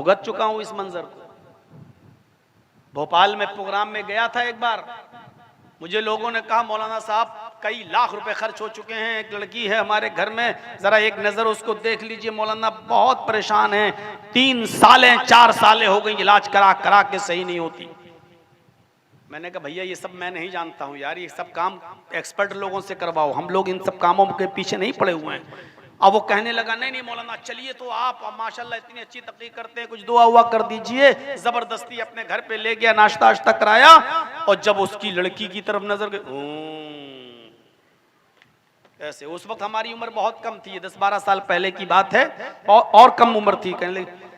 भुगत चुका हूं इस मंजर को। भोपाल में प्रोग्राम में गया था एक बार, मुझे लोगों ने कहा मौलाना साहब कई लाख रुपए खर्च हो चुके हैं, एक लड़की है हमारे घर में, जरा एक नजर उसको देख लीजिए मौलाना, बहुत परेशान है, 3 सालें 4 सालें हो गई इलाज करा करा के सही नहीं होती। मैंने कहा भैया ये सब मैं नहीं जानता हूँ यार, ये सब काम एक्सपर्ट लोगों से करवाओ, हम लोग इन सब कामों के पीछे नहीं पड़े हुए हैं। अब वो कहने लगा नहीं नहीं मौलाना चलिए, तो आप माशाल्लाह इतनी अच्छी तकरीर करते हैं, कुछ दुआ हुआ कर दीजिए। जबरदस्ती अपने घर पे ले गया, नाश्ता वाश्ता कराया, और जब उसकी लड़की की तरफ नजर गई ऐसे, उस वक्त हमारी उम्र बहुत कम थी, 10-12 साल पहले की बात है, और कम उम्र थी। कहने लगे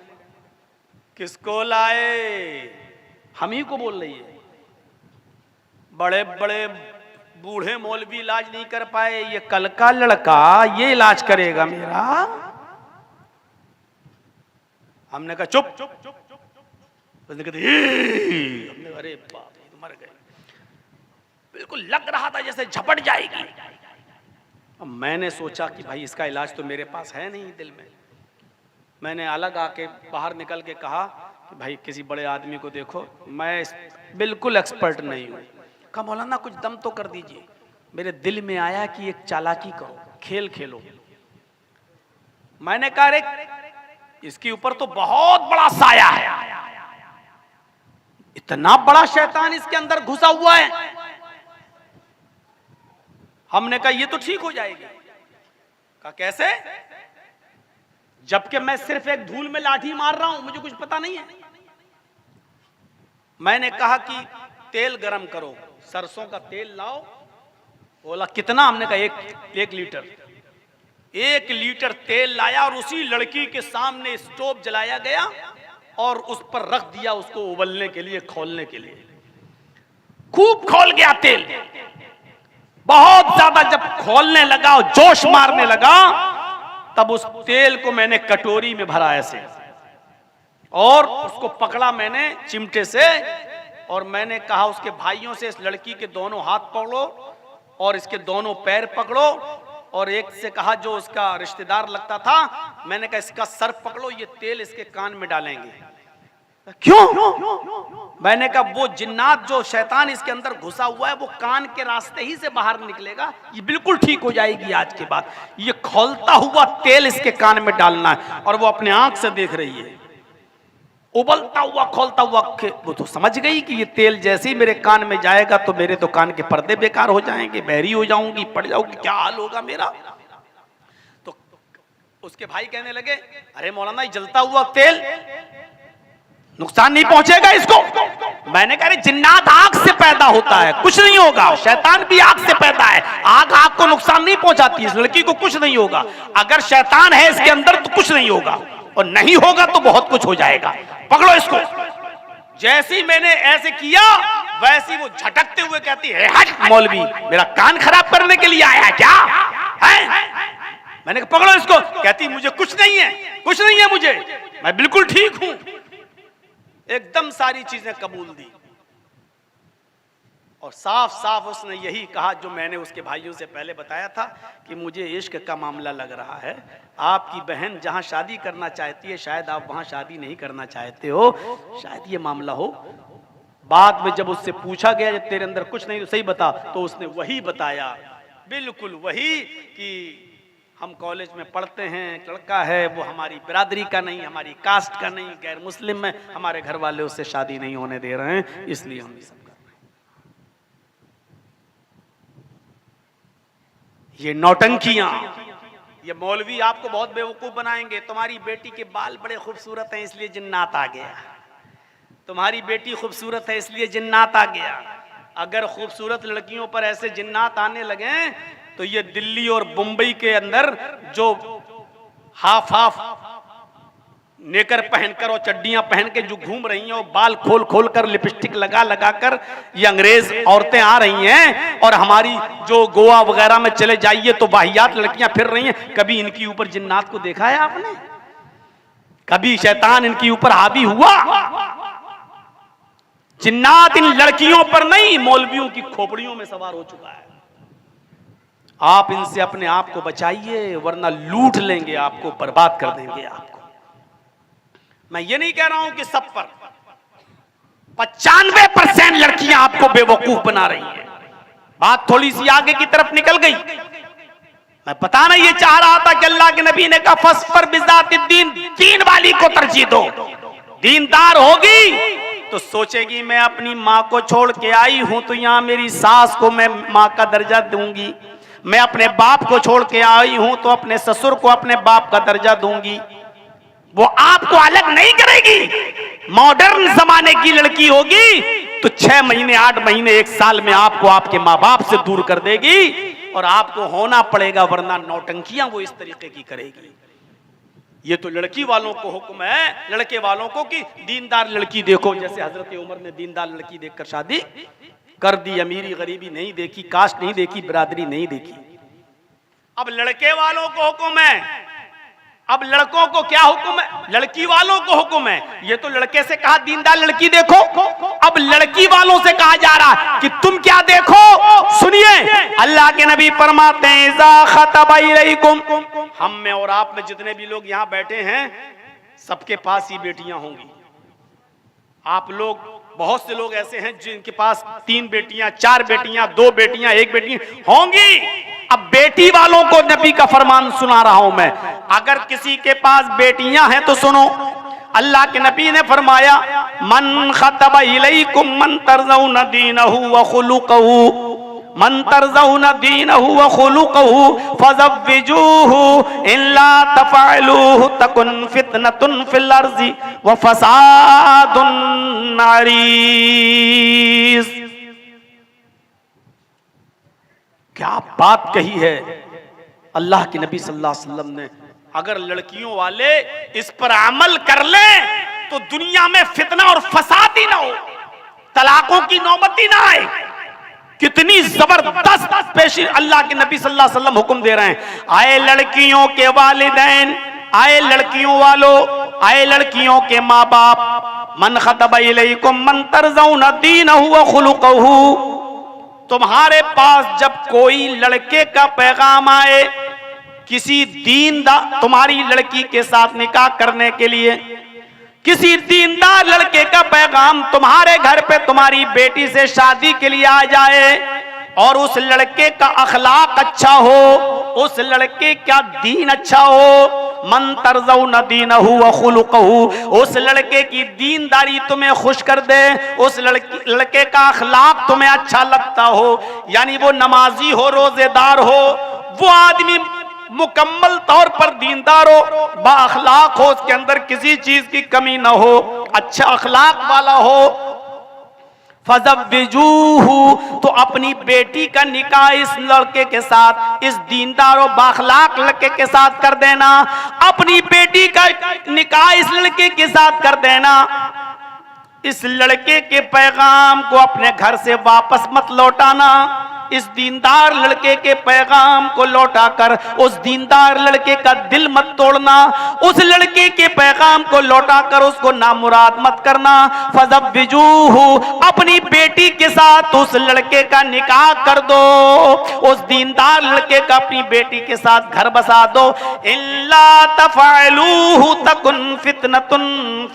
किसको लाए, हम ही को बोल रही है, बड़े बड़े बूढ़े मौलवी इलाज नहीं कर पाए, ये कल का लड़का ये इलाज करेगा मेरा। हमने कहा चुप, हमने कहा अरे बाप रे मर गए, बिल्कुल लग रहा था जैसे झपट जाएगी। अब मैंने सोचा कि भाई इसका इलाज तो मेरे पास है नहीं दिल में। मैंने अलग आके बाहर निकल के कहा कि भाई किसी बड़े आदमी को देखो, मैं बिल्कुल एक्सपर्ट नहीं हूँ। कहा मौलाना कुछ दम तो कर दीजिए। मेरे दिल में आया कि एक चालाकी करो, खेल खेलो। मैंने कहा अरे इसके ऊपर तो बहुत बड़ा साया है, इतना बड़ा शैतान इसके अंदर घुसा हुआ है। हमने कहा ये तो ठीक हो जाएगी। कहा कैसे, जबकि मैं सिर्फ एक धूल में लाठी मार रहा हूं, मुझे कुछ पता नहीं है। मैंने कहा कि तेल गरम करो, सरसों का तेल लाओ। बोला कितना, हमने कहा एक लीटर। 1 लीटर तेल लाया और उसी लड़की के सामने स्टोव जलाया गया और उस पर रख दिया उसको उबलने के लिए, खोलने के लिए। खूब खोल गया तेल, बहुत ज्यादा जब खोलने लगा और जोश मारने लगा, तब उस तेल को मैंने कटोरी में भरा ऐसे, और उसको पकड़ा मैंने चिमटे से, और मैंने कहा उसके भाइयों से इस लड़की के दोनों हाथ पकड़ो और इसके दोनों पैर पकड़ो, और एक से कहा जो उसका रिश्तेदार लगता था, मैंने कहा इसका सर पकड़ो, ये तेल इसके कान में डालेंगे। क्यों? मैंने कहा वो जिन्नात जो शैतान इसके अंदर घुसा हुआ है वो कान के रास्ते ही से बाहर निकलेगा, ये बिल्कुल ठीक हो जाएगी आज के बाद। ये खोलता हुआ तेल इसके कान में डालना है, और वो अपने आंख से देख रही है, उबलता हुआ खोलता हुआ। वो तो समझ गई कि ये तेल जैसे ही मेरे कान में जाएगा तो मेरे तो कान के पर्दे बेकार हो जाएंगे, बहरी हो जाऊंगी, पड़ जाऊंगी, क्या हाल होगा मेरा। तो उसके भाई कहने लगे अरे मौलाना ये जलता हुआ तेल नुकसान नहीं पहुंचेगा इसको। मैंने कहा जिन्नात आग से पैदा होता है, कुछ नहीं होगा, शैतान भी आग से पैदा है, आग आग को नुकसान नहीं पहुंचाती, इस लड़की को कुछ नहीं होगा। अगर शैतान है इसके अंदर तो कुछ नहीं होगा, और नहीं होगा तो बहुत कुछ हो जाएगा, पकड़ो इसको। जैसे ही मैंने ऐसे किया वैसे ही वो झटकते हुए कहती है हट मौलवी, मेरा कान खराब करने के लिए आया है क्या है? मैंने कहा पकड़ो इसको। कहती मुझे कुछ नहीं है, कुछ नहीं है मुझे, मैं बिल्कुल ठीक हूं। एकदम सारी चीजें कबूल दी, और साफ साफ उसने यही कहा जो मैंने उसके भाइयों से पहले बताया था कि मुझे इश्क का मामला लग रहा है, आपकी बहन जहां शादी करना चाहती है शायद आप वहां शादी नहीं करना चाहते हो, शायद ये मामला हो। बाद में जब उससे पूछा गया जब तेरे अंदर कुछ नहीं तो सही बता, तो उसने वही बताया, बिल्कुल वही कि हम कॉलेज में पढ़ते हैं, लड़का है वो हमारी बिरादरी का नहीं, हमारी कास्ट का नहीं, गैर मुस्लिम है, हमारे घर वाले उससे शादी नहीं होने दे रहे हैं, इसलिए हम ये सब कर रहे हैं। ये नौटंकियां, ये मौलवी आपको बहुत बेवकूफ बनाएंगे। तुम्हारी बेटी के बाल बड़े खूबसूरत हैं इसलिए जिन्नात आ गया, तुम्हारी बेटी खूबसूरत है इसलिए जिन्नात आ गया। अगर खूबसूरत लड़कियों पर ऐसे जिन्नात आने लगे तो ये दिल्ली और मुंबई के अंदर जो हाफ हाफ नेकर पहनकर और चड्डियां पहन के जो घूम रही हैं और बाल खोल खोल कर लिपस्टिक लगा लगा कर ये अंग्रेज औरतें आ रही हैं, और हमारी जो गोवा वगैरह में चले जाइए तो वाहियात लड़कियां फिर रही हैं। कभी इनकी ऊपर जिन्नात को देखा है आपने? कभी शैतान इनके ऊपर हावी हुआ? जिन्नात इन लड़कियों पर नहीं, मौलवियों की खोपड़ियों में सवार हो चुका है। आप इनसे अपने आप को बचाइए, वरना लूट लेंगे आपको, बर्बाद कर देंगे आपको। मैं ये नहीं कह रहा हूं कि सब पर, 95% लड़कियां आपको बेवकूफ बना रही हैं। बात थोड़ी सी आगे की तरफ निकल गई। मैं बताना ये चाह रहा था कि अल्लाह के नबी ने कहा फस्फर बिज़ातिद्दीन, दीन वाली को तरजीह दो। दीनदार होगी तो सोचेगी मैं अपनी माँ को छोड़ के आई हूं तो यहां मेरी सास को मैं माँ का दर्जा दूंगी, मैं अपने बाप को छोड़ के आई हूं तो अपने ससुर को अपने बाप का दर्जा दूंगी। वो आपको अलग नहीं करेगी। मॉडर्न जमाने की लड़की होगी तो 6 महीने 8 महीने 1 साल में आपको आपके माँ बाप से दूर कर देगी और आपको होना पड़ेगा, वरना नौटंकियां वो इस तरीके की करेगी। ये तो लड़की वालों को हुक्म है, लड़के वालों को कि दीनदार लड़की देखो। जैसे हजरत उमर ने दीनदार लड़की देखकर शादी कर दी, अमीरी गरीबी नहीं देखी, कास्ट नहीं देखी, बिरादरी नहीं देखी। अब लड़के वालों को हुक्म है, अब लड़कों को क्या हुक्म है? लड़की वालों को हुक्म है। ये तो लड़के से कहा दीनदार लड़की देखो, अब लड़की वालों से कहा जा रहा है कि तुम क्या देखो। सुनिए, अल्लाह के नबी फरमाते हैं इज़ा खतबा इलैकुम, हम में और आप में जितने भी लोग यहाँ बैठे हैं सबके पास ही बेटियां होंगी। आप लोग, बहुत से लोग ऐसे हैं जिनके पास 3 बेटियां, 4 बेटियां, 2 बेटियां, 1 बेटी होंगी। अब बेटी वालों को नबी का फरमान सुना रहा हूं मैं। अगर किसी के पास बेटियां हैं तो सुनो, अल्लाह के नबी ने फरमाया मन खतबा इलैकुम मन तरज़ौन दीनहु व खुलुकहु, मन तरज़ौन दीनहु व खुलुकहु फज़व्विजूहु इल्ला तफ़अलूहु तकुन फितनतुन फिल अर्ज़ि व फ़सादुन नारीज़। क्या बात कही है अल्लाह के नबी सल्लल्लाहु अलैहि वसल्लम ने। अगर लड़कियों वाले इस पर अमल कर लें तो दुनिया में फितना और फसाद ही ना हो, तलाकों की नौबत ही ना आए। कितनी जबरदस्त पेशी अल्लाह के नबी सल्लल्लाहु अलैहि वसल्लम हुक्म दे रहे हैं। आए लड़कियों के वालिदैन, आए लड़कियों वालों, आए लड़कियों के माँ बाप, मन खतबा इलैकुम मन तरज़ौन दीनहु व खुलुकहु, तुम्हारे पास जब कोई लड़के का पैगाम आए, किसी दीनदार तुम्हारी लड़की के साथ निकाह करने के लिए किसी दीनदार लड़के का पैगाम तुम्हारे घर पे तुम्हारी बेटी से शादी के लिए आ जाए और उस लड़के का अखलाक अच्छा हो, उस लड़के का दीन अच्छा हो, मन तरज़ौन दीनहु व खुलुकहु, उस लड़के की दीनदारी तुम्हें खुश कर दे, उस लड़के का अखलाक तुम्हें अच्छा लगता हो, यानी वो नमाजी हो, रोजेदार हो, वो आदमी मुकम्मल तौर पर दीनदार हो, बाअखलाक हो, उसके अंदर किसी चीज की कमी ना हो, अच्छा अखलाक वाला हो, फज़व्विजूहु, तो अपनी बेटी का निकाह इस लड़के के साथ, इस दीनदार और बाअखलाक लड़के के साथ कर देना। अपनी बेटी का निकाह इस लड़के के साथ कर देना। इस लड़के के पैगाम को अपने घर से वापस मत लौटाना। इस दीनदार लड़के के पैगाम को लौटाकर उस दीनदार लड़के का दिल मत तोड़ना। उस लड़के के पैगाम को लौटाकर उसको नामुराद मत करना। फज़व्विजूहु, अपनी बेटी के साथ उस लड़के का निकाह कर दो, उस दीनदार लड़के का अपनी बेटी के साथ घर बसा दो। इल्ला तफ़अलूहु तकुन फितनतुन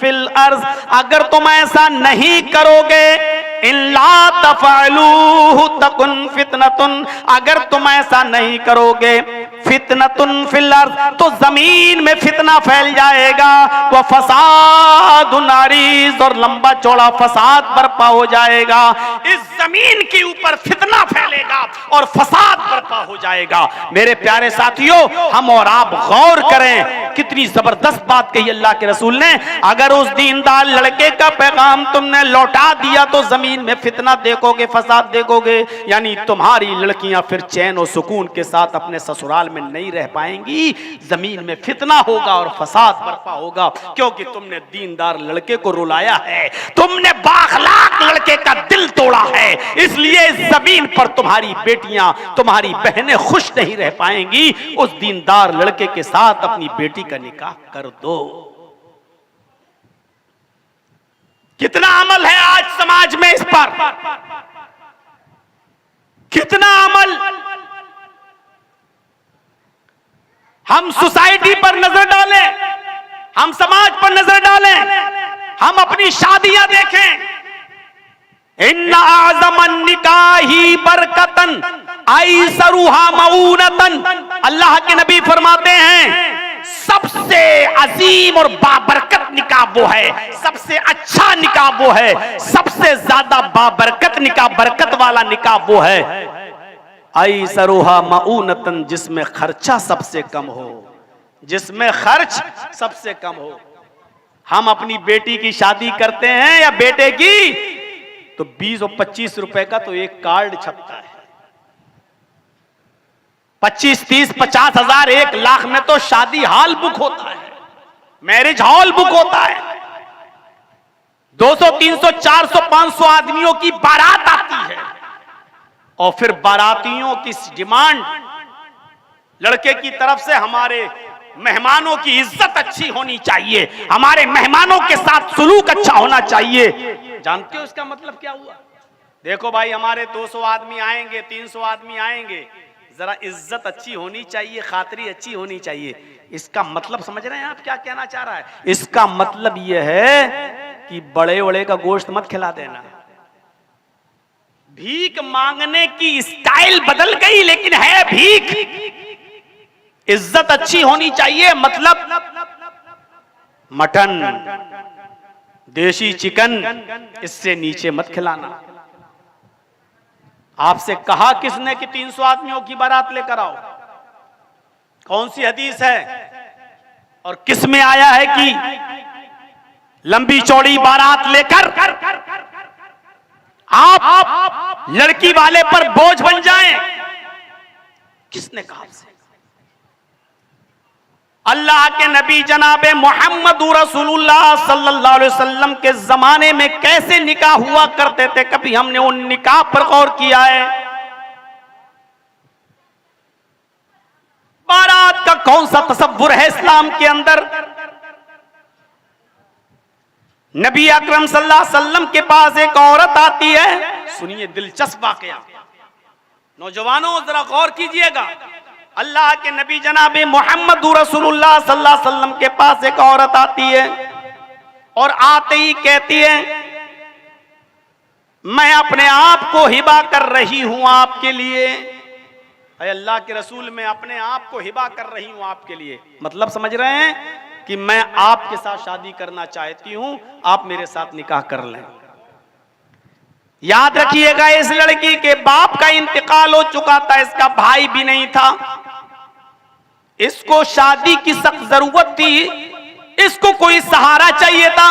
फिल अर्ज़, अगर तुम ऐसा नहीं करोगे, इल्ला तफ़अलूहु तकुन फितनतुन, अगर तुम ऐसा नहीं करोगे, फितनतुन फिल अर्ज़, तो जमीन में फितना फैल जाएगा, वह फसादुन नारीज़, और लंबा चौड़ा फसाद बर्पा हो जाएगा। इस जमीन के ऊपर फितना फैलेगा और फसाद बर्पा हो जाएगा। मेरे प्यारे साथियों, हम और आप गौर करें, कितनी जबरदस्त बात कही अल्लाह के रसूल ने। अगर उस दीनदार लड़के का पैगाम तुमने लौटा दिया तो जमीन में फितना देखोगे, फसाद देखोगे, यानी तुम्हारी लड़कियां फिर चैन और सुकून के साथ अपने ससुराल में नहीं रह पाएंगी। जमीन में फितना होगा और फसाद बर्पा होगा, क्योंकि तुमने दीनदार लड़के को रुलाया है, तुमने बाअखलाक लड़के का दिल तोड़ा है। इसलिए जमीन पर तुम्हारी बेटियां, तुम्हारी बहनें खुश नहीं रह पाएंगी। उस दीनदार लड़के के साथ अपनी बेटी का निकाह कर दो। कितना अमल है आज समाज में इस पर, कितना अमल। हम सोसाइटी पर नजर डालें, हम समाज पर नजर डालें, हम अपनी शादियां देखें। इन्ना आज़मन निकाही बरकतन आइसरुहा मऊनतन, अल्लाह के नबी फरमाते हैं सबसे अजीम और बाबरकत निकाह वो है, सबसे अच्छा निकाह वो है, सबसे ज्यादा बाबरकत निकाह, बरकत वाला निकाह वो है आइसरुहा मऊनतन, जिसमें खर्चा सबसे कम हो, जिसमें खर्च सबसे कम हो। हम अपनी बेटी की शादी करते हैं या बेटे की, तो 20 और 25 रुपए का तो एक कार्ड छपता है, 25, 30, 50 हजार, 1 लाख में तो शादी हॉल बुक होता है, मैरिज हॉल बुक होता है। 200, 300, 400, 500 आदमियों की बारात आती है और फिर बारातियों की डिमांड लड़के की तरफ से हमारे मेहमानों की इज्जत अच्छी होनी चाहिए, हमारे मेहमानों के साथ सुलूक अच्छा होना चाहिए। जानते हो इसका मतलब क्या हुआ? देखो भाई, हमारे 200 आदमी आएंगे, 300 आदमी आएंगे, जरा इज्जत अच्छी होनी चाहिए, खातिरी अच्छी होनी चाहिए। इसका मतलब समझ रहे हैं आप क्या कहना चाह रहा है? इसका मतलब यह है कि बड़े बड़े का गोश्त मत खिला देना। भीख मांगने की स्टाइल बदल गई, लेकिन है भीख। इज्जत अच्छी होनी चाहिए, मतलब मटन, देशी चिकन, इससे नीचे मत खिलाना। आपसे कहा किसने कि 300 आदमियों की बारात लेकर आओ? कौन सी हदीस है और किस में आया है कि लंबी चौड़ी बारात लेकर आप लड़की वाले पर बोझ बन जाएं? किसने कहा आपसे? अल्लाह के नबी जनाबे मोहम्मद रसूलुल्लाह सल्लल्लाहु अलैहि वसल्लम के जमाने में कैसे निकाह हुआ करते थे, कभी हमने उन निकाह पर गौर किया है? बारात का कौन सा तसव्वुर है इस्लाम के अंदर? नबी अकरम सल्लल्लाहु अलैहि वसल्लम के पास एक औरत आती है, सुनिए दिलचस्प वाकया, नौजवानों जरा गौर कीजिएगा। अल्लाह के नबी जनाबे मोहम्मद रसूलुल्लाह सल्लल्लाहु अलैहि वसल्लम के पास एक औरत आती है और आते ही कहती है, मैं अपने आप को हिबा कर रही हूं आपके लिए। अरे अल्लाह के रसूल, मैं अपने आप को हिबा कर रही हूं आपके लिए, मतलब समझ रहे हैं कि मैं आपके साथ शादी करना चाहती हूं, आप मेरे साथ निकाह कर लें। याद रखिएगा, इस लड़की के बाप का इंतकाल हो चुका था, इसका भाई भी नहीं था, इसको शादी की सख्त जरूरत थी, इसको कोई सहारा चाहिए था।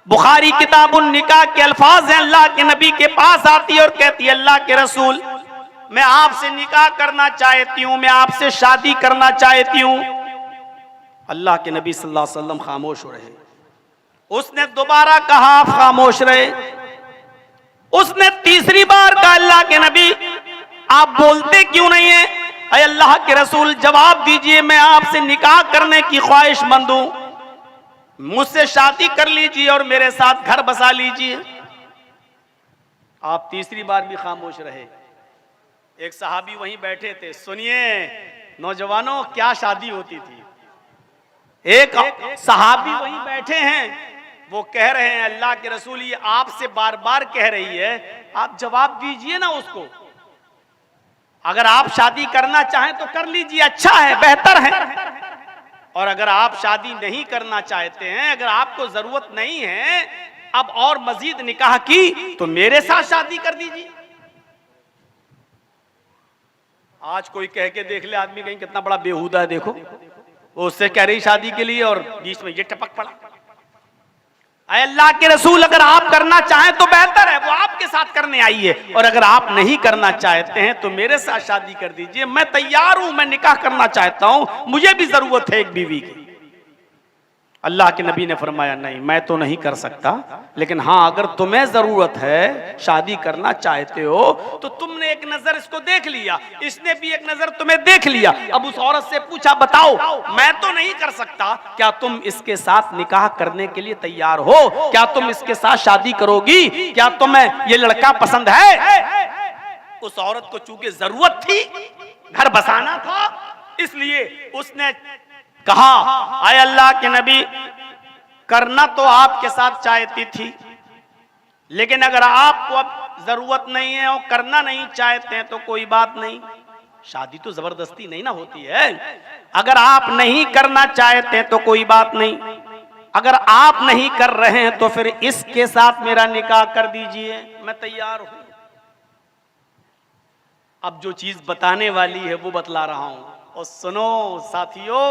बुखारी किताबुन निकाह के अल्फाज हैं, अल्लाह के नबी के पास आती और कहती है, अल्लाह के रसूल, मैं आपसे निकाह करना चाहती हूं, मैं आपसे शादी करना चाहती हूं। अल्लाह के नबी सल्लल्लाहु अलैहि वसल्लम खामोश हो रहे। उसने दोबारा कहा, आप खामोश रहे। उसने तीसरी बार कहा, अल्लाह के नबी आप बोलते क्यों नहीं है? अरे अल्लाह के रसूल, जवाब दीजिए, मैं आपसे निकाह करने की ख्वाहिशमंद हूं, मुझसे शादी कर लीजिए और मेरे साथ घर बसा लीजिए। आप तीसरी बार भी खामोश रहे। एक सहाबी वहीं बैठे थे। सुनिए नौजवानों, क्या शादी होती थी। एक सहाबी वहीं बैठे हैं, वो कह रहे हैं, अल्लाह के रसूल ये आपसे बार बार कह रही है, आप जवाब दीजिए ना उसको। अगर आप शादी करना चाहें तो कर लीजिए, अच्छा है, बेहतर है। और अगर आप शादी नहीं करना चाहते हैं, अगर आपको जरूरत नहीं है अब और मजीद निकाह की, तो मेरे साथ शादी कर दीजिए। आज कोई कह के देख ले आदमी, कहीं कितना बड़ा बेहुदा है, देखो वो उससे कह रही शादी के लिए और बीच में ये टपक पड़ा। अल्लाह के रसूल, अगर आप करना चाहें तो बेहतर है, वो आपके साथ करने आई है, और अगर आप नहीं करना चाहते हैं तो मेरे साथ शादी कर दीजिए, मैं तैयार हूं, मैं निकाह करना चाहता हूं, मुझे भी जरूरत है एक बीवी की। अल्लाह के नबी ने फरमाया, नहीं मैं तो नहीं कर सकता, लेकिन हाँ अगर तुम्हें जरूरत है, शादी करना चाहते हो, तो तुमने एक नजर इसको देख लिया, इसने भी एक नजर तुम्हें देख लिया। अब उस औरत से पूछा, बताओ मैं तो नहीं कर सकता, क्या तुम इसके साथ निकाह करने के लिए तैयार हो? क्या तुम इसके साथ शादी करोगी? क्या तुम्हें ये लड़का पसंद है? उस औरत को चूंकि जरूरत थी, घर बसाना था, इसलिए उसने कहा आए अल्लाह के नबी, करना तो आपके साथ चाहती थी, लेकिन अगर आपको अब जरूरत नहीं है और करना नहीं चाहते हैं तो कोई बात नहीं। शादी तो जबरदस्ती नहीं ना होती है। अगर आप नहीं करना चाहते तो कोई बात नहीं, अगर आप नहीं कर रहे हैं तो फिर इसके साथ मेरा निकाह कर दीजिए, मैं तैयार हूं। अब जो चीज बताने वाली है वो बतला रहा हूं, और सुनो साथियों,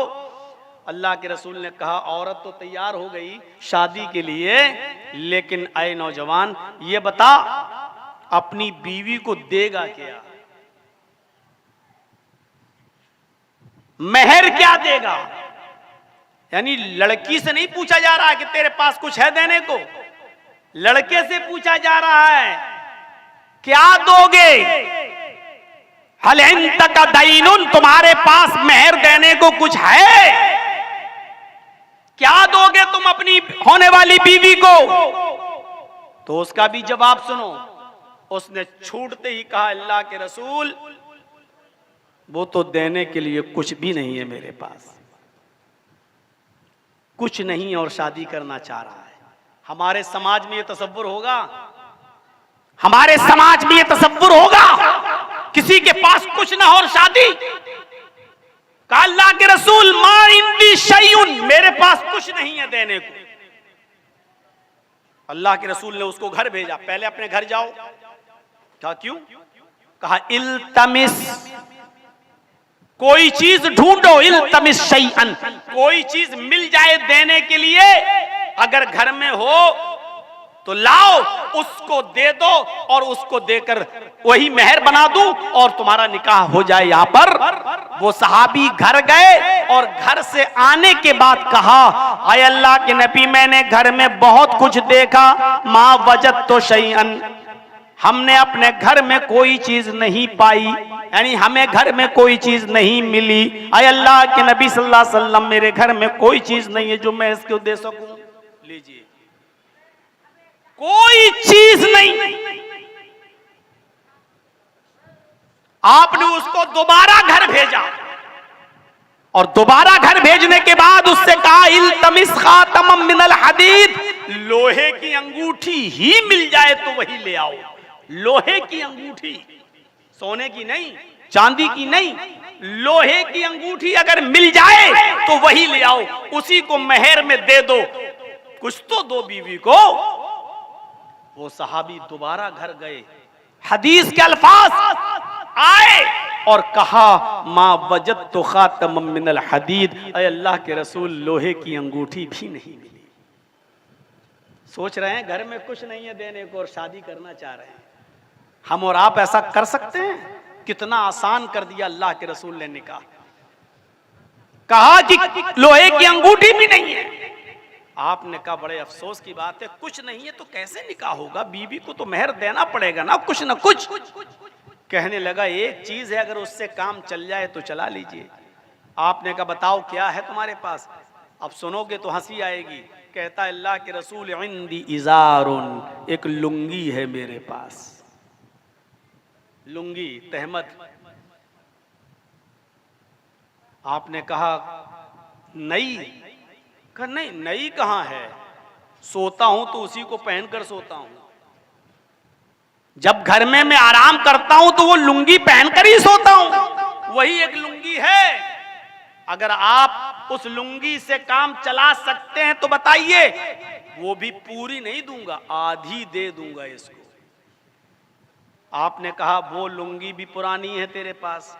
अल्लाह के रसूल ने कहा औरत तो तैयार हो गई शादी के लिए, लेकिन आए नौजवान ये बता अपनी बीवी को देगा क्या, मेहर क्या देगा। यानी लड़की से नहीं पूछा जा रहा है कि तेरे पास कुछ है देने को, लड़के से पूछा जा रहा है क्या दोगे। हल इंतका दईनुन, तुम्हारे पास मेहर देने को कुछ है, क्या दोगे तुम अपनी होने वाली बीवी को। तो उसका भी जवाब सुनो। उसने छूटते ही कहा अल्लाह के रसूल, वो तो देने के लिए कुछ भी नहीं है मेरे पास, कुछ नहीं और शादी करना चाह रहा है। हमारे समाज में ये तसव्वुर होगा, हमारे समाज में ये तसव्वुर होगा किसी के पास कुछ ना हो और शादी। कहा अल्लाह के रसूल मा इंदी शैउन, मेरे पास कुछ नहीं है देने को। अल्लाह के रसूल ने उसको घर भेजा, पहले अपने घर जाओ। कहा क्यों? कहा इल्तमिस, कोई चीज ढूंढो, इल्तमिस शैअन, कोई चीज मिल जाए देने के लिए, अगर घर में हो तो लाओ, उसको दे दो और उसको देकर वही मेहर बना दूं और तुम्हारा निकाह हो जाए। यहां पर वो सहाबी घर गए और घर से आने के बाद कहा आय अल्लाह के नबी, मैंने घर में बहुत कुछ देखा, मां वजद तो शैअन, हमने अपने घर में कोई चीज नहीं पाई, यानी हमें घर में कोई चीज नहीं मिली। आय अल्लाह के नबी सल्लल्लाहु अलैहि वसल्लम, मेरे घर में कोई चीज नहीं है जो मैं इसको दे सकूं। लीजिए, कोई चीज नहीं। आपने उसको दोबारा घर भेजा और दोबारा घर भेजने के बाद उससे कहा इल्तमिस खातमम मिनल हदीद, लोहे की अंगूठी ही मिल जाए तो वही ले आओ। लोहे की अंगूठी, सोने की नहीं, चांदी की नहीं, लोहे की अंगूठी अगर मिल जाए तो वही ले आओ, उसी को मेहर में दे दो, कुछ तो दो बीवी को। वो सहाबी दोबारा घर गए, हदीस के अल्फाज आए और कहा मां वजद तो खातम मिनल हदीद, अय अल्लाह के रसूल लोहे की अंगूठी भी नहीं मिली। सोच रहे हैं घर में कुछ नहीं है देने को और शादी करना चाह रहे हैं। हम और आप ऐसा कर सकते हैं? कितना आसान कर दिया अल्लाह के रसूल ने निकाह। कहा कि लोहे की अंगूठी भी नहीं है। आपने कहा बड़े अफसोस की बात है, कुछ नहीं है तो कैसे निकाह होगा, बीवी को तो मेहर देना पड़ेगा ना कुछ ना कुछ। कहने लगा एक चीज है, अगर उससे काम चल जाए तो चला लीजिए। आपने कहा बताओ क्या है तुम्हारे पास। अब सुनोगे तो हंसी आएगी। कहता है अल्लाह के रसूल इंदी इजारुन, एक लुंगी है मेरे पास। लुंगी, तहमत। आपने कहा नई? कहा नहीं, नई कहां है, सोता हूं तो उसी को पहनकर सोता हूं। जब घर में मैं आराम करता हूं तो वो लुंगी पहनकर ही सोता हूं, वही एक लुंगी है। अगर आप उस लुंगी से काम चला सकते हैं तो बताइए। वो भी पूरी नहीं दूंगा, आधी दे दूंगा इसको। आपने कहा वो लुंगी भी पुरानी है तेरे पास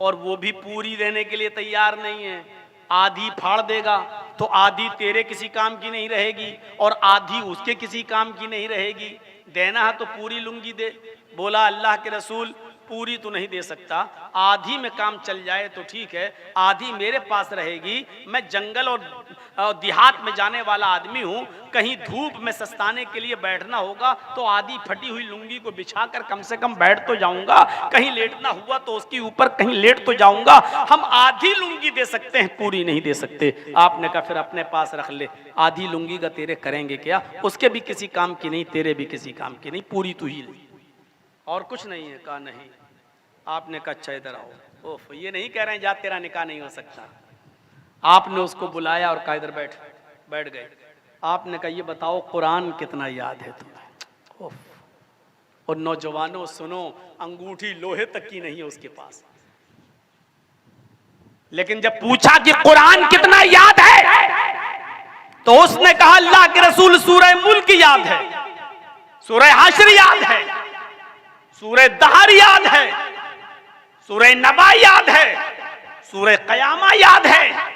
और वो भी पूरी देने के लिए तैयार नहीं है, आधी फाड़ देगा तो आधी तेरे किसी काम की नहीं रहेगी और आधी उसके किसी काम की नहीं रहेगी। देना है तो पूरी लुंगी दे। बोला अल्लाह के रसूल पूरी तो नहीं दे सकता, आधी में काम चल जाए तो ठीक है, आधी मेरे पास रहेगी। मैं जंगल और देहात में जाने वाला आदमी हूँ, कहीं धूप में सस्ताने के लिए बैठना होगा तो आधी फटी हुई लुंगी को बिछाकर कम से कम बैठ तो जाऊंगा, कहीं लेटना हुआ तो उसके ऊपर कहीं लेट तो जाऊंगा। हम आधी लुंगी दे सकते हैं, पूरी नहीं दे सकते। आपने कहा फिर अपने पास रख ले, आधी लुंगी का तेरे करेंगे क्या, उसके भी किसी काम की नहीं, तेरे भी किसी काम की नहीं, पूरी तू ही ले, और कुछ नहीं है। कहा नहीं। आपने कहा अच्छा इधर आओ। ओफ, ये नहीं कह रहे हैं जा तेरा निकाह नहीं हो सकता। आपने उसको बुलाया और कहा इधर बैठ गए। आपने कहा ये बताओ कुरान कितना याद है तुम्हें? और नौजवानों सुनो, अंगूठी लोहे तक की नहीं है उसके पास। लेकिन जब पूछा कि कुरान कितना याद है, तो उसने कहा अल्लाह के रसूल सूरह मुल्क याद है, सूरह हश्र याद है, सूरह दहर याद है, सूरह नबा याद है, सूरह कयामा याद है।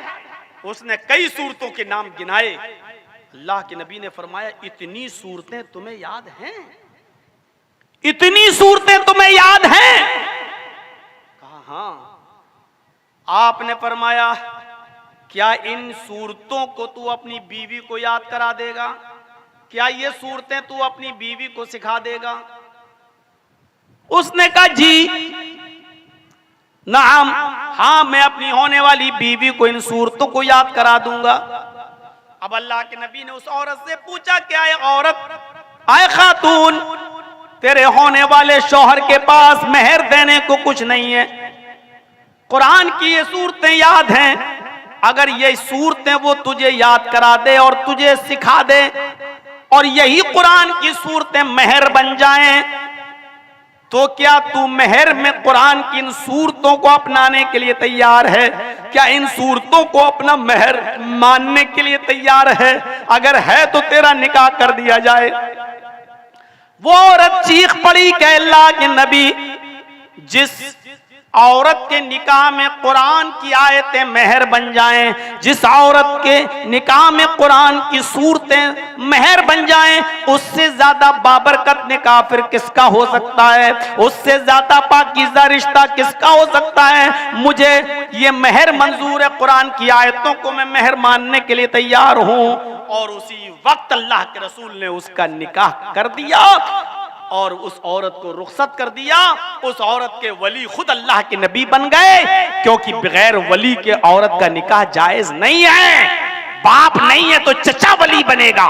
उसने कई सूरतों के नाम गिनाए। अल्लाह के नबी ने फरमाया इतनी सूरतें तुम्हें याद हैं? इतनी सूरतें तुम्हें याद हैं? कहा हां। आपने फरमाया क्या इन सूरतों को तू अपनी बीवी को याद करा देगा? क्या ये सूरतें तू अपनी बीवी को सिखा देगा? उसने कहा जी नाम, हाँ मैं अपनी होने वाली बीवी को इन सूरतों को याद करा दूंगा। अब अल्लाह के नबी ने उस औरत से पूछा क्या है औरत, आए खातून, तेरे होने वाले शौहर के पास मेहर देने को कुछ नहीं है, कुरान की ये सूरतें याद हैं, अगर ये सूरतें वो तुझे याद करा दे और तुझे सिखा दे और यही कुरान की सूरतें मेहर बन जाएं, तो क्या तू मेहर में कुरान की इन सूरतों को अपनाने के लिए तैयार है? क्या इन सूरतों को अपना मेहर मानने के लिए तैयार है? अगर है तो तेरा निकाह कर दिया जाए। वो औरत चीख पड़ी कि अल्लाह के नबी, जिस औरत के निकाह में कुरान की आयतें मेहर बन जाएं, जिस औरत के निकाह में कुरान की सूरतें मेहर बन जाएं, उससे ज्यादा बाबरकत निकाह फिर किसका हो सकता है? उससे ज्यादा पाकीज़ा रिश्ता किसका हो सकता है? मुझे ये मेहर मंजूर है, कुरान की आयतों को मैं मेहर मानने के लिए तैयार हूं। और उसी वक्त अल्लाह के रसूल ने उसका निकाह कर दिया और उस औरत को रुखसत कर दिया। उस औरत के वली खुद अल्लाह के नबी बन गए, क्योंकि बगैर वली के औरत का निकाह जायज नहीं है। बाप नहीं है तो चचा वली बनेगा,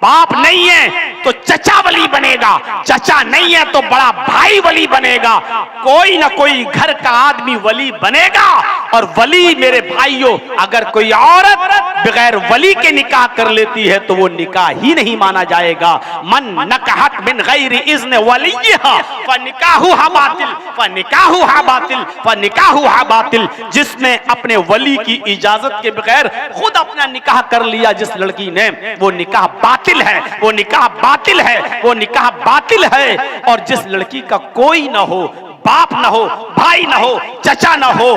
बाप नहीं है तो चचा वली बनेगा, चचा नहीं है तो बड़ा भाई वली बनेगा, कोई ना कोई घर का आदमी वली बनेगा। और वली मेरे भाइयों, अगर कोई औरत बगैर वली के निकाह कर लेती है तो वो निकाह ही नहीं माना जाएगा। मन नकहत बिन गैरि इज़्न वलियहा फनिकाहुहा बातिल फनिकाहुहा बातिल फनिकाहुहा बातिल। जिसने अपने वली की इजाजत के बगैर खुद अपना निकाह कर लिया जिस लड़की ने, वो निकाह बातिल है, वो निकाह बातिल है, वो निकाह बातिल है। और जिस लड़की का कोई ना हो, बाप ना हो, भाई ना हो, चचा ना हो,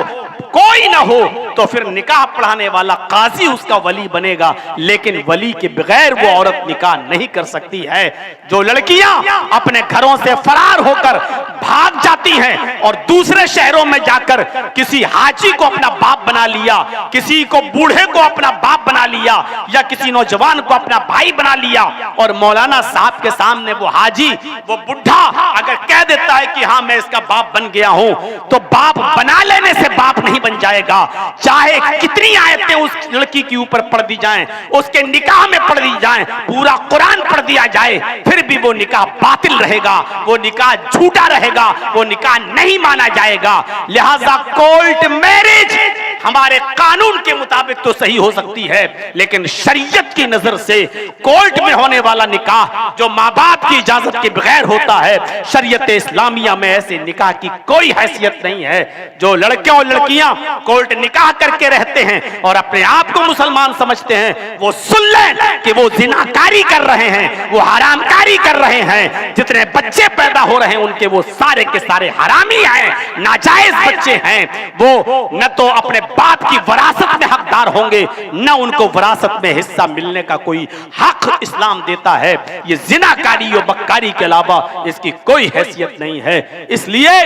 कोई ना हो, तो फिर निकाह पढ़ाने वाला काजी उसका वली बनेगा, लेकिन वली के बगैर वो औरत निकाह नहीं कर सकती है। जो लड़कियां अपने घरों से फरार होकर भाग जाती हैं और दूसरे शहरों में जाकर किसी हाजी को अपना बाप बना लिया, किसी को बूढ़े को अपना बाप बना लिया, या किसी नौजवान को अपना भाई बना लिया, और मौलाना साहब के सामने वो हाजी, वो बुढ़ा अगर कह देता है कि हाँ मैं इसका बाप बन गया हूं, तो बाप बना लेने से बाप नहीं बन जाएगा। चाहे कितनी आयतें उस लड़की के ऊपर पढ़ दी जाएं, उसके निकाह में पढ़ दी जाएं, पूरा कुरान पढ़ दिया जाए, फिर भी वो निकाह बातिल रहेगा, वो निकाह झूठा रहेगा, वो निकाह नहीं माना जाएगा। लिहाजा कोर्ट मैरिज हमारे कानून के मुताबिक तो सही हो सकती है, लेकिन शरीयत की नजर से कोर्ट में होने वाला निकाह जो माँ बाप की इजाजत के बगैर होता है, शरीयत इस्लामिया में ऐसे निकाह की कोई हैसियत नहीं है। जो लड़के और लड़कियां कोर्ट निकाह करके रहते हैं और अपने आप को मुसलमान समझते हैं, वो सुन लें कि वो जिनाकारी कर रहे हैं, वो हरामकारी कर रहे हैं। जितने बच्चे पैदा हो रहे हैं उनके वो सारे के सारे हरामी हैं, नाजायज बच्चे हैं। वो न तो अपने बाप की वरासत में हकदार होंगे, न उनको वरासत में हिस्सा मिलने का कोई हक इस्लाम देता है। ये जिनाकारी और बक्कारी के अलावा इसकी कोई हैसियत नहीं है। इसलिए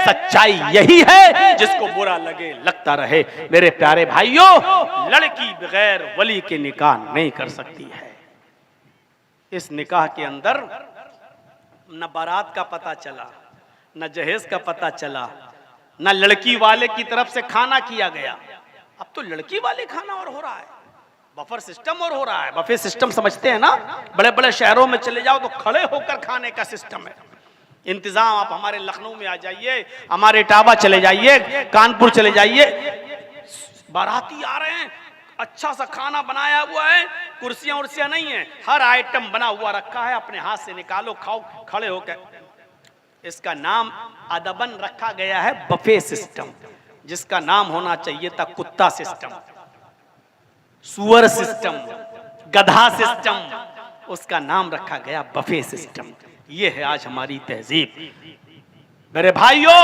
सच्चाई यही है, जिसको बुरा लगे लगता रहे। मेरे प्यारे भाइयों, लड़की बगैर वली के निकाह नहीं कर सकती है। इस निकाह के अंदर न बारात का पता चला, न जहेज का पता चला, न लड़की वाले की तरफ से खाना किया गया। अब तो लड़की वाले खाना और हो रहा है, बफर सिस्टम और हो रहा है। बफे सिस्टम समझते हैं ना, बड़े बड़े शहरों में चले जाओ तो खड़े होकर खाने का सिस्टम है, इंतजाम। आप हमारे लखनऊ में आ जाइए, हमारे इटावा चले जाइए, कानपुर चले जाइए, बाराती आ रहे हैं, अच्छा सा खाना बनाया हुआ है, कुर्सियां उर्सियां नहीं है, हर आइटम बना हुआ रखा है, अपने हाथ से निकालो खाओ खड़े होकर। इसका नाम अदबन रखा गया है बफे सिस्टम, जिसका नाम होना चाहिए था कुत्ता सिस्टम, सुअर सिस्टम, गधा सिस्टम, उसका नाम रखा गया बफे सिस्टम। ये है आज हमारी तहजीब। मेरे भाइयों,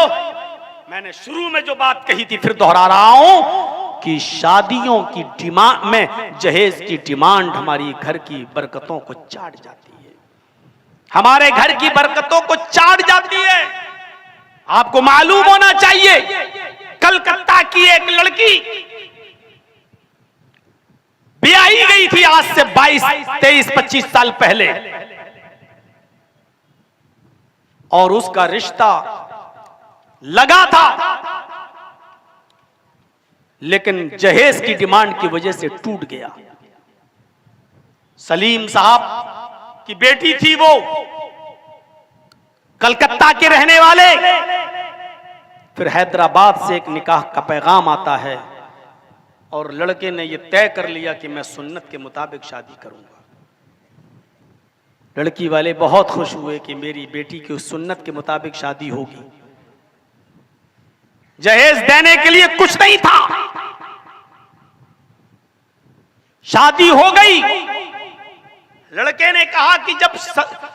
मैंने शुरू में जो बात कही थी फिर दोहरा रहा हूं कि शादियों की डिमांड में जहेज की डिमांड हमारी घर की बरकतों को चाट जाती है, हमारे घर की बरकतों को चाट जाती है। आपको मालूम होना चाहिए, कलकत्ता की एक लड़की ब्याही गई थी आज से 22, 23, 25 साल पहले, और उसका रिश्ता लगा था, लेकिन जहेज की डिमांड की वजह से टूट गया। सलीम साहब की बेटी थी वो, कलकत्ता के रहने वाले। फिर हैदराबाद से एक निकाह का पैगाम आता है और लड़के ने यह तय कर लिया कि मैं सुन्नत के मुताबिक शादी करूंगा। लड़की वाले बहुत खुश हुए कि मेरी बेटी की उस सुन्नत के मुताबिक शादी होगी। जहेज देने के लिए कुछ नहीं था, शादी हो गई। लड़के ने कहा कि जब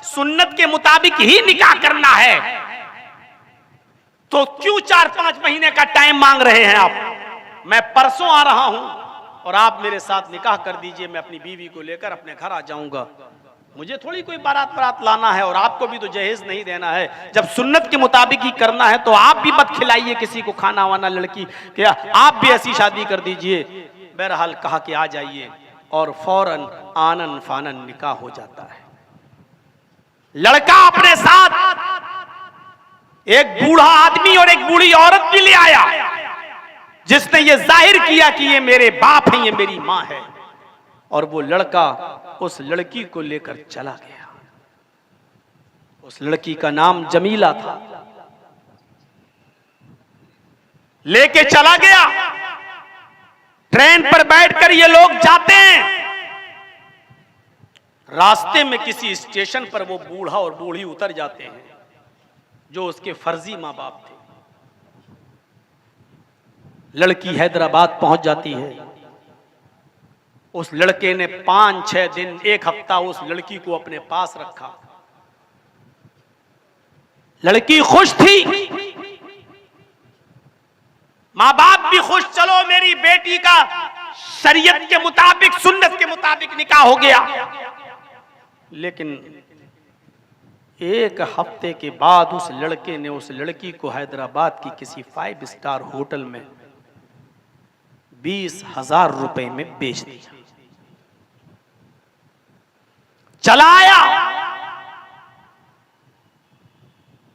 सुन्नत के मुताबिक ही निकाह करना है तो क्यों 4-5 महीने का टाइम मांग रहे हैं आप? मैं परसों आ रहा हूं और आप मेरे साथ निकाह कर दीजिए, मैं अपनी बीवी को लेकर अपने घर आ जाऊंगा। मुझे थोड़ी कोई बारात लाना है और आपको भी तो जहेज नहीं देना है। जब सुन्नत के मुताबिक ही करना है तो आप भी मत खिलाइए किसी को खाना वाना लड़की, क्या आप भी ऐसी शादी कर दीजिए। बहरहाल कहा कि आ जाइए, और फौरन आनन फानन निकाह हो जाता है। लड़का अपने साथ एक बूढ़ा आदमी और एक बूढ़ी औरत भी ले आया, जिसने ये जाहिर किया कि ये मेरे बाप हैं, ये मेरी मां है। और वो लड़का उस लड़की को लेकर चला गया। उस लड़की का नाम जमीला था। लेके चला गया। ट्रेन पर बैठकर ये लोग जाते हैं। रास्ते में किसी स्टेशन पर वो बूढ़ा और बूढ़ी उतर जाते हैं, जो उसके फर्जी मां बाप थे। लड़की हैदराबाद पहुंच जाती है। उस लड़के ने 5-6 दिन, 1 हफ्ता उस लड़की को अपने पास रखा। लड़की खुश थी, मां बाप भी खुश, चलो मेरी बेटी का शरीयत के मुताबिक, सुन्नत के मुताबिक निकाह हो गया। लेकिन 1 हफ्ते के बाद उस लड़के ने उस लड़की को हैदराबाद की किसी 5 स्टार होटल में 20,000 रुपए में बेच दिया। चला आया।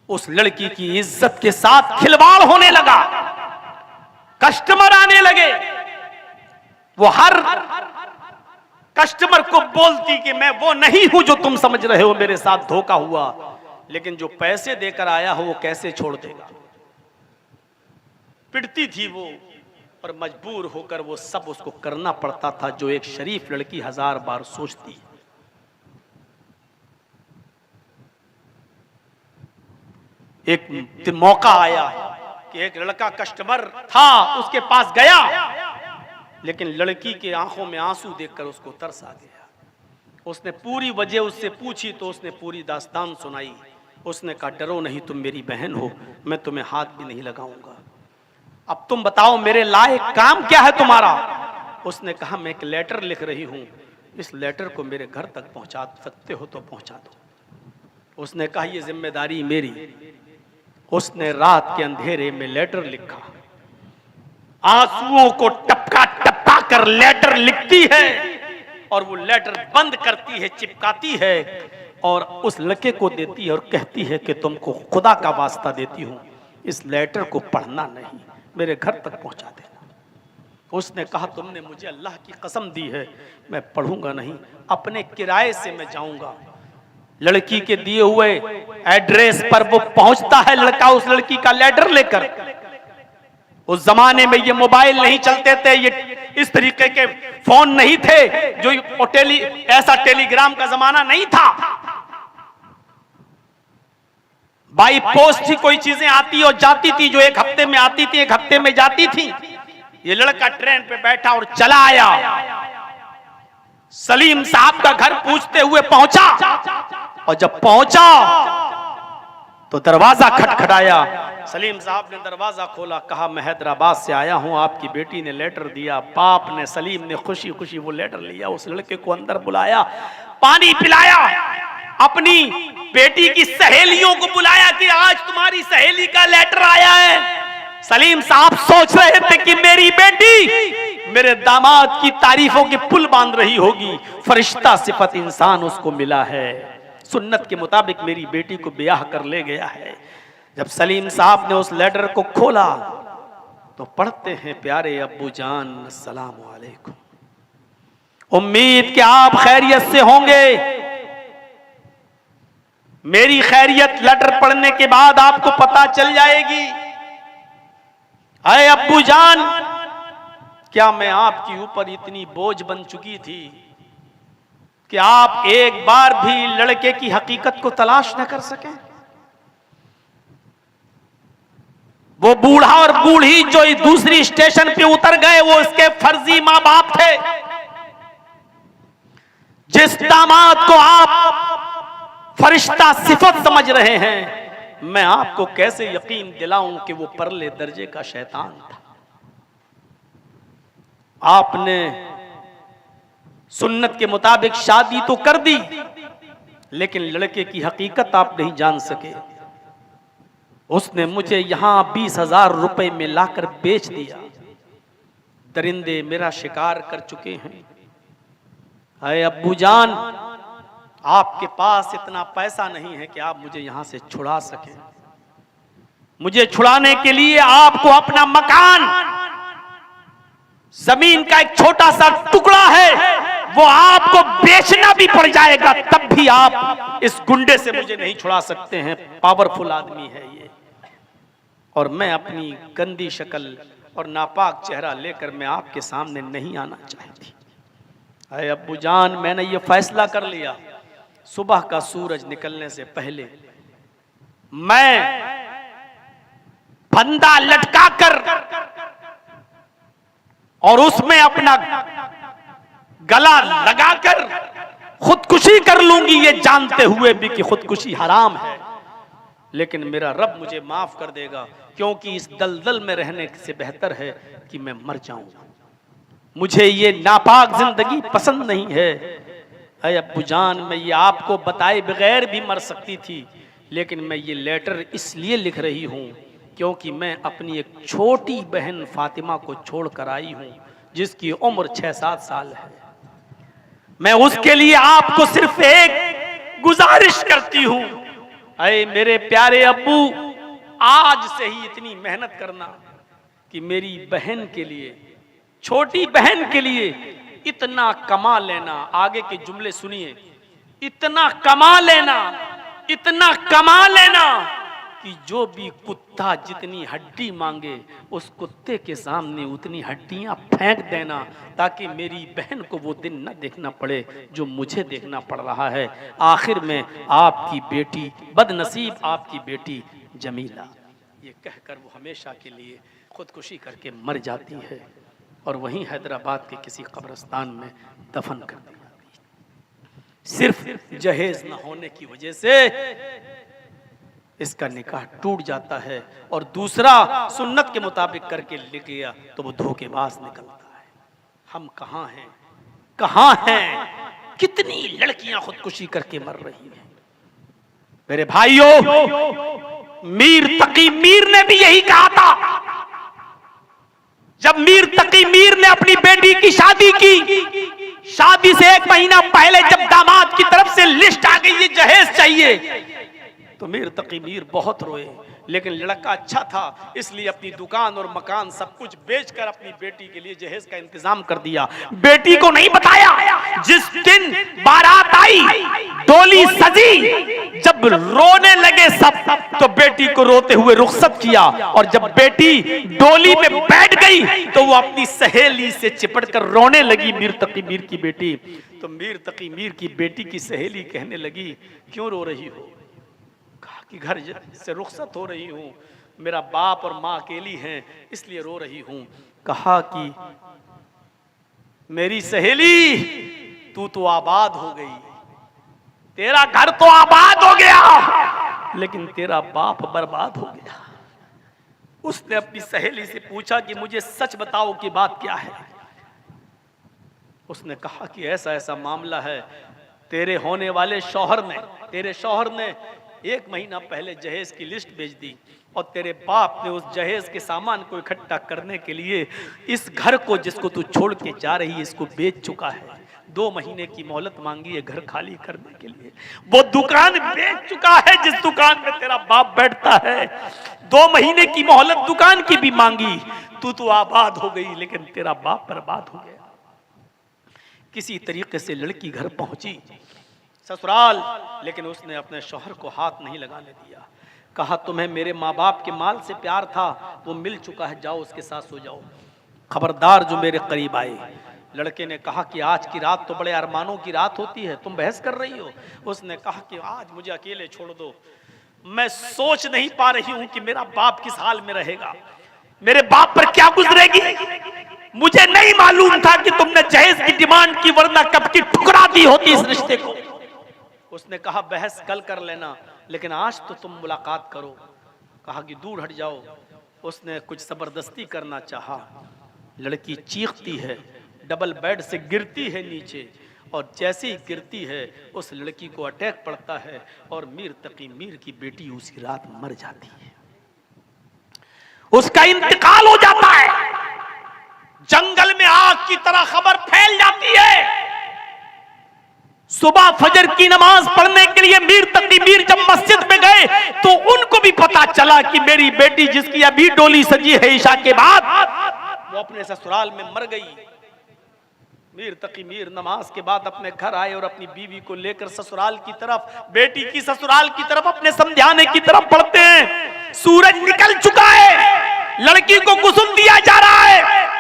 उस लड़की की इज्जत के साथ खिलवाड़ होने लगा। कस्टमर आने लगे। वो हर कस्टमर को बोलती कि मैं वो नहीं हूं जो तुम समझ रहे हो, मेरे साथ धोखा हुआ, लेकिन जो पैसे देकर आया हो वो कैसे छोड़ देगा। पिटती थी वो, और मजबूर होकर वो सब उसको करना पड़ता था जो एक शरीफ लड़की 1000 बार सोचती है। एक मौका आया कि एक लड़का कस्टमर था, उसके पास गया, लेकिन लड़की के आंखों में आंसू देखकर उसको तरस आ गया। उसने पूरी वजह उससे पूछी तो उसने पूरी दास्तान सुनाई। उसने कहा, डरो नहीं, तुम मेरी बहन हो, मैं तुम्हें हाथ भी नहीं लगाऊंगा। अब तुम बताओ मेरे लायक काम क्या है तुम्हारा? उसने कहा, मैं एक लेटर लिख रही हूं, इस लेटर को मेरे घर तक पहुंचा सकते हो तो पहुंचा दो। उसने कहा, यह जिम्मेदारी मेरी। उसने रात के अंधेरे में लेटर लिखा। आंसुओं को टपका टपका कर लेटर लिखती है और वो लेटर बंद करती है, चिपकाती है और उस लड़के को देती है और कहती है कि तुमको खुदा का वास्ता देती हूं, इस लेटर को पढ़ना नहीं, मेरे घर तक पहुंचा देना। उसने कहा, तुमने मुझे अल्लाह की कसम दी है, मैं पढ़ूंगा नहीं, अपने किराए से मैं जाऊंगा। लड़की के दिए हुए एड्रेस पर वो पहुंचता है लड़का, उस लड़की का लेटर लेकर। उस जमाने में ये मोबाइल नहीं चलते थे, ये इस तरीके के फोन नहीं थे, जो ऐसा टेलीग्राम का जमाना नहीं था। बाई पोस्ट ही कोई चीजें आती और जाती थी, जो एक हफ्ते में आती थी, एक हफ्ते में जाती थी। ये लड़का ट्रेन पे बैठा और चला आया, सलीम साहब का घर पूछते हुए पहुंचा, और जब पहुंचा तो दरवाजा खटखटाया। सलीम साहब ने दरवाजा खोला, कहा मैं हैदराबाद से आया हूं, आपकी बेटी ने लेटर दिया। बाप ने, सलीम ने खुशी खुशी वो लेटर लिया, उस लड़के को अंदर बुलाया, पानी पिलाया, अपनी बेटी की सहेलियों को बुलाया कि आज तुम्हारी सहेली का लेटर आया है। सलीम साहब सोच रहे थे कि मेरी बेटी मेरे दामाद की तारीफों के पुल बांध रही होगी, फरिश्ता सिफत इंसान उसको मिला है, सुन्नत के मुताबिक मेरी बेटी को ब्याह कर ले गया है। जब सलीम साहब ने उस लेटर को खोला तो पढ़ते हैं, प्यारे अब्बू जान अस्सलाम वालेकुम, उम्मीद कि आप खैरियत से होंगे। मेरी खैरियत लेटर पढ़ने के बाद आपको पता चल जाएगी। अरे अब्बू जान, क्या मैं आपके ऊपर इतनी बोझ बन चुकी थी कि आप एक बार भी लड़के की हकीकत को तलाश न कर सके? वो बूढ़ा और बूढ़ी जो दूसरी स्टेशन पे उतर गए, वो इसके फर्जी मां बाप थे। जिस दामाद को आप फरिश्ता सिफत समझ रहे हैं, मैं आपको कैसे यकीन दिलाऊं कि वो परले दर्जे का शैतान था। आपने सुन्नत के मुताबिक शादी तो कर दी, लेकिन लड़के की हकीकत आप नहीं जान सके। उसने मुझे यहां 20,000 रुपए में लाकर बेच दिया। दरिंदे मेरा शिकार कर चुके हैं। अरे अब्बू जान, आपके पास इतना पैसा नहीं है कि आप मुझे यहां से छुड़ा सकें। मुझे छुड़ाने के लिए आपको अपना मकान, जमीन का एक छोटा सा टुकड़ा है, वो आपको बेचना भी पड़ जाएगा, तब भी आप इस गुंडे से मुझे नहीं छुड़ा सकते हैं। पावरफुल आदमी है ये, और मैं अपनी गंदी शक्ल और नापाक चेहरा लेकर मैं आपके सामने नहीं आना चाहती। अरे अब्बू जान, मैंने ये फैसला कर लिया, सुबह का सूरज निकलने से पहले मैं फंदा लटकाकर और उसमें अपना गला लगाकर खुदकुशी कर लूंगी, ये जानते हुए भी कि खुदकुशी हराम है। लेकिन मेरा रब मुझे माफ कर देगा, क्योंकि इस दलदल में रहने से बेहतर है कि मैं मर जाऊं। मुझे ये नापाक जिंदगी पसंद नहीं है। अरे अब्बू जान, मैं ये आपको बताए बगैर भी मर सकती थी, लेकिन मैं ये लेटर इसलिए लिख रही हूं क्योंकि मैं अपनी एक छोटी बहन फातिमा को छोड़ कर आई हूं, जिसकी उम्र 6-7 साल है। मैं उसके लिए आपको सिर्फ एक गुजारिश करती हूं। अरे मेरे प्यारे अब्बू, आज से ही इतनी मेहनत करना कि मेरी बहन के लिए, छोटी बहन के लिए इतना कमा लेना। आगे के जुमले सुनिए, इतना कमा लेना, इतना कमा लेना कि जो भी कुत्ता जितनी हड्डी मांगे, उस कुत्ते के सामने उतनी हड्डियां फेंक देना, ताकि मेरी बहन को वो दिन न देखना पड़े जो मुझे देखना पड़ रहा है। आखिर में आपकी बेटी, बदनसीब आपकी बेटी जमीला, ये कहकर वो हमेशा के लिए खुदकुशी करके मर जाती है और वहीं हैदराबाद के किसी कब्रिस्तान में दफन कर दी जाती है। सिर्फ जहेज न होने की वजह से इसका निकाह टूट जाता है, और दूसरा सुन्नत के मुताबिक करके लिख लिया तो वो धोखेबाज निकलता है। हम कहाँ हैं, कहाँ हैं? कितनी लड़कियां खुदकुशी करके मर रही हैं। मेरे भाइयों, मीर तकी मीर ने भी यही कहा था। जब मीर तकी मीर ने अपनी बेटी की शादी की, शादी से 1 महीना पहले जब दामाद की तरफ से लिस्ट आ गई, ये जहेज चाहिए, तो मीर तकी मीर बहुत रोए। लेकिन लड़का अच्छा था, इसलिए अपनी दुकान और मकान सब कुछ बेचकर अपनी बेटी के लिए जहेज का इंतजाम कर दिया। बेटी को नहीं बताया। जिस दिन बारात आई, डोली सजी, जब रोने लगे सब तो बेटी को रोते हुए रुखसत किया। और जब बेटी डोली में बैठ गई तो वो अपनी सहेली से चिपट कर रोने लगी, मीर तकी मीर की बेटी। तो मीर तकी मीर की बेटी की सहेली कहने लगी, क्यों रो रही हो? कहा कि घर से रुखसत हो रही हूं, मेरा बाप और माँ अकेली हैं इसलिए रो रही हूं। कहा कि मेरी सहेली, तू तो आबाद हो गई, तेरा घर तो आबाद हो गया, लेकिन तेरा बाप बर्बाद हो गया। उसने अपनी सहेली से पूछा कि मुझे सच बताओ कि बात क्या है। उसने कहा कि ऐसा ऐसा मामला है, तेरे होने वाले तेरे शौहर ने 1 महीना पहले जहेज की लिस्ट भेज दी और तेरे बाप ने उस जहेज के सामान को इकट्ठा करने के लिए इस घर को जिसको तू छोड़ के जा रही है इसको बेच चुका है। 2 महीने की मोहलत मांगी है घर खाली करने के लिए। वो दुकान बेच चुका है जिस दुकान में तेरा बाप बैठता है। 2 महीने की मोहलत दुकान की भी मांगी। तू तो आबाद हो गई लेकिन तेरा बाप बर्बाद हो गया। किसी तरीके से लड़की घर पहुंची ससुराल, लेकिन उसने अपने शौहर को हाथ नहीं लगाने दिया। कहा तुम्हें मेरे माँ बाप के माल से प्यार था, वो मिल चुका है, जाओ उसके साथ सो जाओ, खबरदार जो मेरे करीब आए। लड़के ने कहा कि आज की रात तो बड़े अरमानों की रात होती है, तुम बहस कर रही हो। उसने कहा कि आज मुझे अकेले छोड़ दो, मैं सोच नहीं पा रही हूं कि मेरा बाप किस हाल में रहेगा, मेरे बाप पर क्या गुजरेगी। मुझे नहीं मालूम था कि तुमने जहेज की डिमांड की, वरना कब की ठुकरा दी होती इस रिश्ते को। उसने कहा बहस कल कर लेना, लेकिन आज तो तुम मुलाकात करो। कहा कि दूर हट जाओ। उसने कुछ जबरदस्ती करना चाहा। लड़की चीखती है, डबल बेड से गिरती है नीचे, और जैसे ही गिरती है उस लड़की को अटैक पड़ता है और मीर तकी मीर की बेटी उसी रात मर जाती है। उसका इंतकाल हो जाता है। जंगल में आग की तरह खबर फैल जाती है। सुबह फजर की नमाज पढ़ने के लिए मीर तकी मीर जब मस्जिद में गए तो उनको भी पता चला कि मेरी बेटी जिसकी अभी डोली सजी है ईशा के बाद, वो अपने ससुराल में मर गई। मीर तकी मीर नमाज के बाद अपने घर आए और अपनी बीवी को लेकर ससुराल की तरफ, बेटी की ससुराल की तरफ, अपने समझाने की तरफ बढ़ते हैं। सूरज निकल चुका है, लड़की को गुस्ल दिया जा रहा है।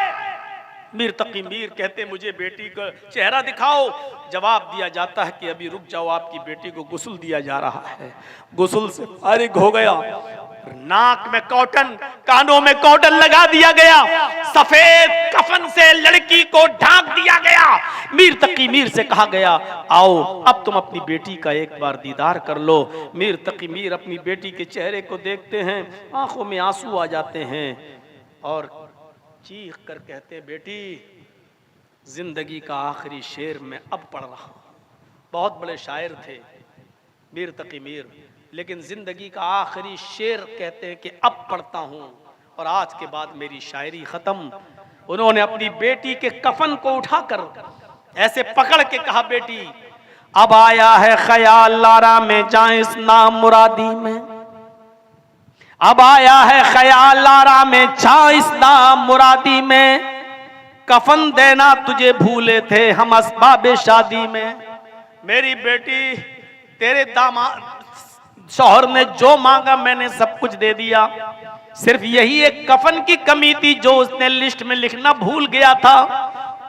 मीर तकी मीर कहते मुझे बेटी का चेहरा दिखाओ। जवाब दिया जाता है कि अभी रुक जाओ, आपकी बेटी को गुस्ल दिया जा रहा है। गुस्ल से फारिग हो गया, नाक में कॉटन, कानों में कॉटन लगा दिया गया, सफेद कफन से लड़की को ढांक दिया गया। मीर तकी मीर से कहा गया आओ अब तुम अपनी बेटी का एक बार दीदार कर लो। मीर तकी मीर अपनी बेटी के चेहरे को देखते हैं, आंखों में आंसू आ जाते हैं और चीख कर कहते बेटी जिंदगी का आखिरी शेर मैं अब पढ़ रहा हूं। बहुत बड़े शायर थे मीर तकी मीर, लेकिन जिंदगी का आखिरी शेर कहते हैं कि अब पढ़ता हूं और आज के बाद मेरी शायरी खत्म। उन्होंने अपनी बेटी के कफन को उठाकर ऐसे पकड़ के कहा बेटी अब आया है ख्याल लारा में जाए इस नाम मुरादी में, अब आया है ख्याल लारा में छा इस नाम मुरादी में, कफन देना तुझे भूले थे हम असबाबे शादी में। मेरी बेटी तेरे दामाद शौहर ने जो मांगा मैंने सब कुछ दे दिया, सिर्फ यही एक कफन की कमी थी जो उसने लिस्ट में लिखना भूल गया था,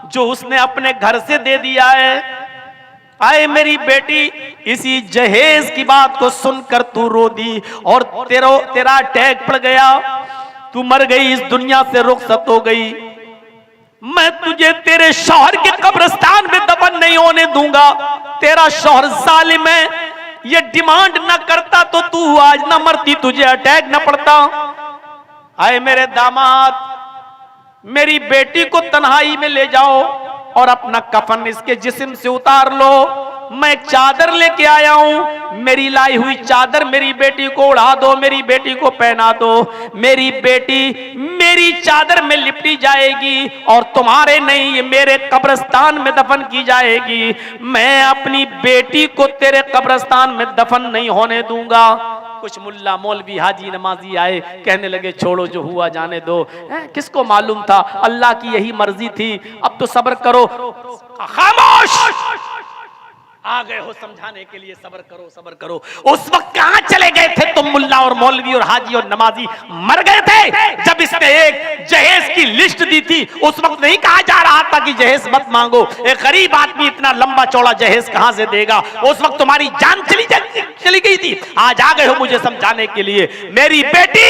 जो उसने अपने घर से दे दिया है। आए मेरी बेटी इसी जहेज की बात को सुनकर तू रो दी और तेरा अटैक पड़ गया, तू मर गई, इस दुनिया से रुखसत हो गई। मैं तुझे तेरे शौहर के कब्रिस्तान में दफन नहीं होने दूंगा। तेरा शौहर जालिम है, ये डिमांड ना करता तो तू आज ना मरती, तुझे अटैक ना पड़ता। आए मेरे दामाद मेरी बेटी को तन्हाई में ले जाओ और अपना कफन इसके जिस्म से उतार लो। मैं एक चादर लेके आया हूं, मेरी लाई हुई चादर मेरी बेटी को उड़ा दो, मेरी बेटी को पहना दो। मेरी बेटी मेरी चादर में लिपटी जाएगी और तुम्हारे नहीं ये मेरे कब्रिस्तान में दफन की जाएगी। मैं अपनी बेटी को तेरे कब्रिस्तान में दफन नहीं होने दूंगा। कुछ मुल्ला मौलवी हाजी नमाजी आए, कहने लगे छोड़ो जो हुआ जाने दो, किसको मालूम था, अल्लाह की यही मर्जी थी, अब तो सब्र करो। खामोश, आ गए हो समझाने के लिए, सब्र करो सब्र करो। उस वक्त कहां चले गए थे तुम मुल्ला और मौलवी और हाजी और नमाजी? मर गए थे जब इसने एक जहेज की लिस्ट दी थी। उस वक्त नहीं कहा जा रहा था कि जहेज मत मांगो, एक गरीब आदमी इतना लंबा चौड़ा जहेज कहां से देगा? उस वक्त तुम्हारी जान चली गई थी। आज आ गए हो मुझे समझाने के लिए। मेरी बेटी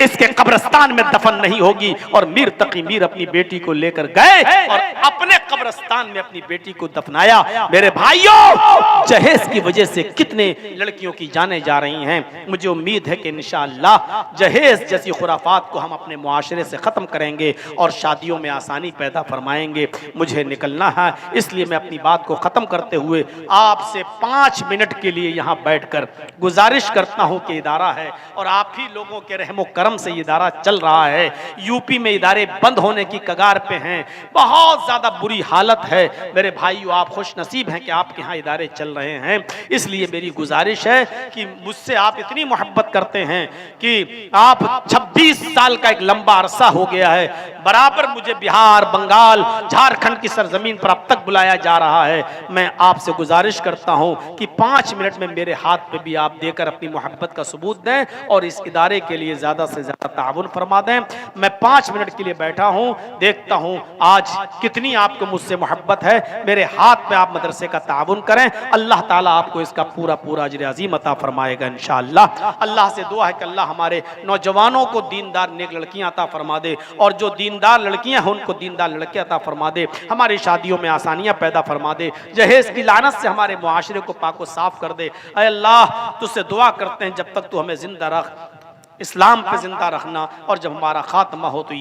इसके कब्रिस्तान में दफन नहीं होगी। और मीर तकी मीर अपनी बेटी को लेकर गए और अपने कब्रिस्तान में अपनी बेटी को दफनाया। मेरे भाइयों, जहेज की वजह से कितने लड़कियों की जानें जा रही हैं। मुझे उम्मीद है कि इंशाअल्लाह जहेज जैसी खुराफात को हम अपने मुआशरे से खत्म करेंगे और शादियों में आसानी पैदा फरमाएंगे। मुझे निकलना है, इसलिए मैं अपनी बात को खत्म करते हुए आपसे 5 मिनट के लिए यहाँ बैठकर गुजारिश करता हूँ कि इदारा है और आप ही लोगों के रहमो करम से इदारा चल रहा है। यूपी में इदारे बंद होने की कगार पे हैं, बहुत ज्यादा बुरी हालत है। मेरे भाइयों, आप खुश नसीब हैं कि आपके यहाँ इदारे चल रहे हैं। इसलिए मेरी गुजारिश है कि मुझसे आप इतनी मोहब्बत करते हैं कि आप 26 साल का एक लंबा अरसा हो गया है, बराबर मुझे बिहार, बंगाल, झारखंड की सरजमीन पर अब तक बुलाया जा रहा है। मैं आपसे गुजारिश करता हूं कि 5 मिनट में मेरे हाथ पे भी आप देकर अपनी मोहब्बत का सबूत दें और इस इदारे के लिए ज्यादा से ज्यादा ताउन फरमा दें। मैं 5 मिनट के लिए बैठा हूं, देखता हूं आज कितनी आपको मुझसे मोहब्बत है। मेरे हाथ में आप मदरसे का ताउन करें, अल्लाह ताला आपको इसका पूरा पूरा अजर अजीम अता फरमाएगा इंशाअल्लाह। अल्लाह से दुआ है कि अल्लाह हमारे नौजवानों को दीनदार नेक लड़कियां अता फरमा दे और जो दीनदार लड़कियां हैं उनको दीनदार लड़के अता फरमा दे। हमारी शादियों में आसानियां पैदा फरमा दे। जहेज की लानत से हमारे मुआशरे को पाको साफ कर दे। ऐ अल्लाह, तुझसे दुआ करते हैं जब तक तू हमें जिंदा रख, इस्लाम पे जिंदा रखना, और जब हमारा खात्मा हो तो